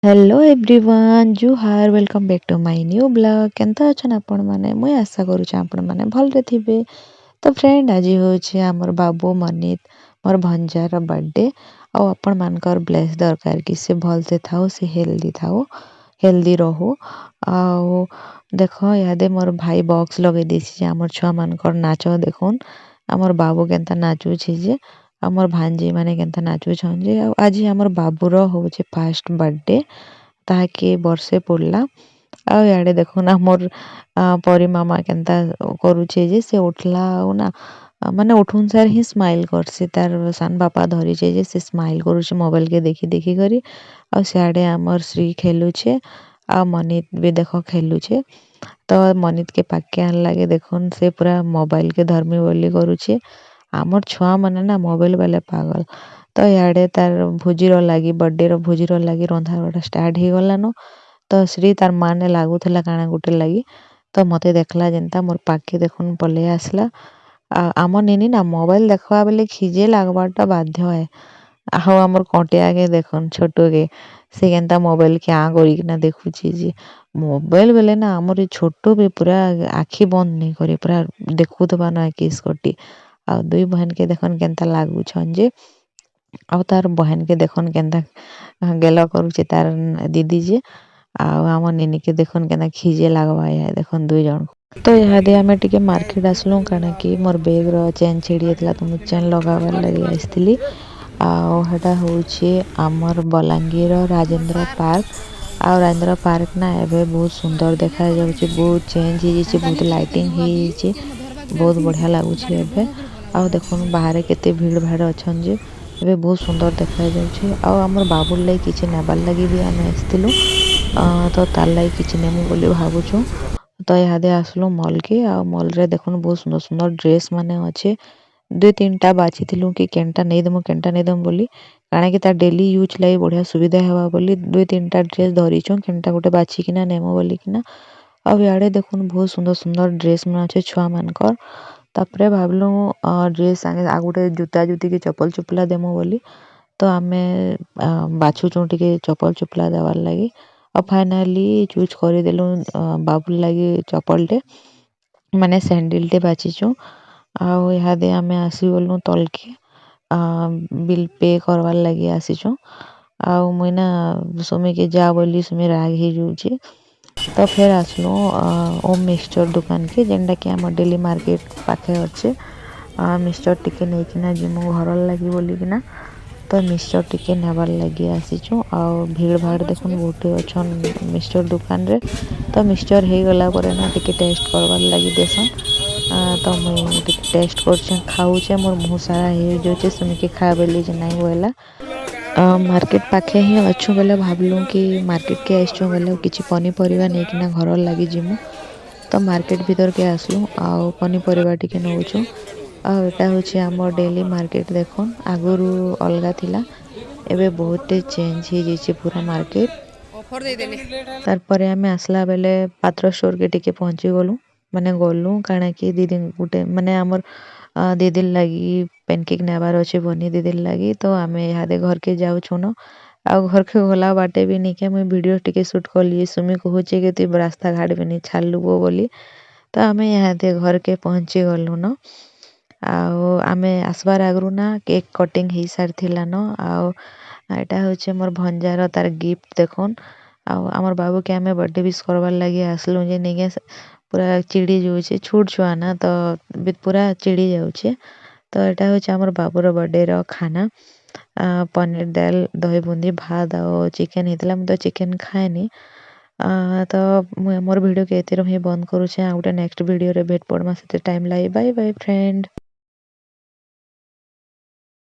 Hello everyone जुहार welcome back to my new blog केनता अछन आपण माने मुई आशा करूछ आपण माने भलरे थिबे। तो फ्रेंड आज होचे हमर बाबू मनीत मोर भंजार बर्थडे आ आपण मानकर ब्लेस दरकार कि से भल से थाओ से हेल्दी रहो। आ देखो यादे मोर भाई बॉक्स लगे देछि हमर छुआ मानकर नाच देखुन हमर बाबू केनता नाचू छी जे हमर भांजी माने केनता नाचू छन जे आज हमर बाबूर होचे फर्स्ट बर्थडे ताके वर्षे पड़ला। आ याडे देखो ना मोर परी मामा केनता करूछे जे से उठला ना माने उठुन सार ही स्माइल करसे तार सान बापा धरी जे से स्माइल करूछे मोबाइल के देखी देखी करी। आ सियाडे हमर श्री खेलुछे आ मनित भी देखो खेलुछे। तो मनित के पाके आन लागे देखुन से पूरा मोबाइल के धर्मी बोली करूछे। आमर छुआ माने ना मोबाइल वाले पागल। तो याडे तार भोजीर लागी बर्थडे रो भोजीर लागी रंधा बड़ा स्टार्ट हो गलानो। तो श्री तार माने लागुथला काना गुटे लागी तो मते देखला जेनता मोर पाके देखुन पले आसला। आमर नेनी ना मोबाइल देखवा बेले खिजे लागबाटा बाध्य है। आहो हमर कटिया के देखुन छोटो के से केनता मोबाइल के आ करिकना देखुची जे मोबाइल बेले ना हमर छोटो भी पूरा आखी बंद नहीं करे पूरा देखुथबा ना किस कटी। आ दुई बहन के देखन केनता लागू छन जे आ तार बहन के देखन केनता गेला करूचे तार दीदी जे आ हमर नेनी के देखन केनता खिजे लागबा है देखन दुई जन को। तो यादे आमे टिके मार्केट आसलु काना कि मोर बैग रो चेन छिड़ी जेतला तो मु चेन लगाबार लागि आइसथिली। आ हेटा होचे हमर बलांगीर राजेंद्र पार्क आ राजेंद्र पार्क ना एबे बहुत सुंदर देखा जाउचे बहुत चेंज हो जेचे बहुत लाइटिंग हो जेचे बहुत बढ़िया लागुचे एबे। आ देखुन बाहर केते भीड़ भाड़ अछन जे एबे बहुत सुंदर देखा जाउचे। आ हमर बाबुर लागि किछि नेबार लागि भी आमे आइसथिलु तो तार लागि किछि नेमु बोली भाबुछु। तो यादे आसलु मॉल के आ मॉल रे देखुन बहुत सुंदर सुंदर ड्रेस माने अच्छे दुई तीन टा बाछिथिलु कि केनटा नै दम बोली काना कि तार डेली यूज लागि बढ़िया सुविधा हेबा बोली दुई तीन टा ड्रेस धरिछु केनटा गुटे बाछि किना नेमो बोली किना। अब याडे देखुन बहुत सुंदर सुंदर ड्रेस मन अच्छे छुआ मानकर तापरे भाबलु ड्रेस संगे आ गुटे जूता जूती के चप्पल चुपला देमु बोली। तो आमे बाछुछु टिके चप्पल चुपला देवार लागि और फाइनली चूज करिदेलु बाबुर लागि चप्पल टे माने सैंडल टे बाछिछु। आ इहादे आमे आसी गलु तलके बिल पे करवार लागि आसीछु। आ मुई ना सुमी के जा बोली सुमी राग ही जाउची। तो फिर आसलु ओम मिक्सचर दुकान के जेंडा कि हमर डेली मार्केट पाखे अच्छे मिक्सचर टिके नै किना जिमु घर लागि बोली किना। तो मिक्सचर टिके नेबार लागि आसीछु आ भीड़ भाड़ देखुन बहुते अछन मिक्सचर दुकान रे। तो मिक्सचर हे गला परे ना टिके टेस्ट करवार लागि देसन तो मुई टिके टेस्ट करछे खाउछे मोर मुंह सारा हे जोचे सुमी के खा बेली जे नै होएला। मार्केट पाखे ही अच्छु बेले भाबलु कि मार्केट के आइछु बेले किछि पनीपरिबा नै किना घर लागि जिमु। तो मार्केट भीतर के आसलु आ पनीपरिबा टिके नउछु आ एटा होचे हमर डेली मार्केट देखुन आगुरु अलगा थिला एबे बहुते चेंज हो जेचे पूरा मार्केट। तार परे आमे आसला बेले पात्र स्टोर के टिके पहुंची गलु माने गलु काना कि दीदी गुटे माने हमर दीदी लागि पेनकेक नेबार अछि बनी दीदी लागि। तो आमे यादे घर के जाउछु न आ घर के गला बाटे भी निके मुई वीडियो टिके शूट करली सुमी कहूचे कि तू रास्ता घाट भी नहीं छाड़लुबो बोली। तो आमे यादे घर के पहुंची गलु न आमे आसबार आगरु ना केक कटिंग ही सार थिला न एटा होचे मोर भंजार तार गिफ्ट देखुन हमर बाबू के आमे बर्थडे विश करवार लागि आसलु जे निके पूरा चिड़ी जाउचे छोट छुआ ना तो पूरा चिड़ी जाउचे। तो एटा होचे हमर बाबूर बर्थडे रो खाना पनीर दाल दही बूंदी भात और चिकेन हितला तो चिकेन खाएनी। तो मोर वीडियो के एते ही बंद करूचे आ गुटे नेक्स्ट वीडियो रे भेट पड़मा सेते टाइम लागि बाय बाय फ्रेंड।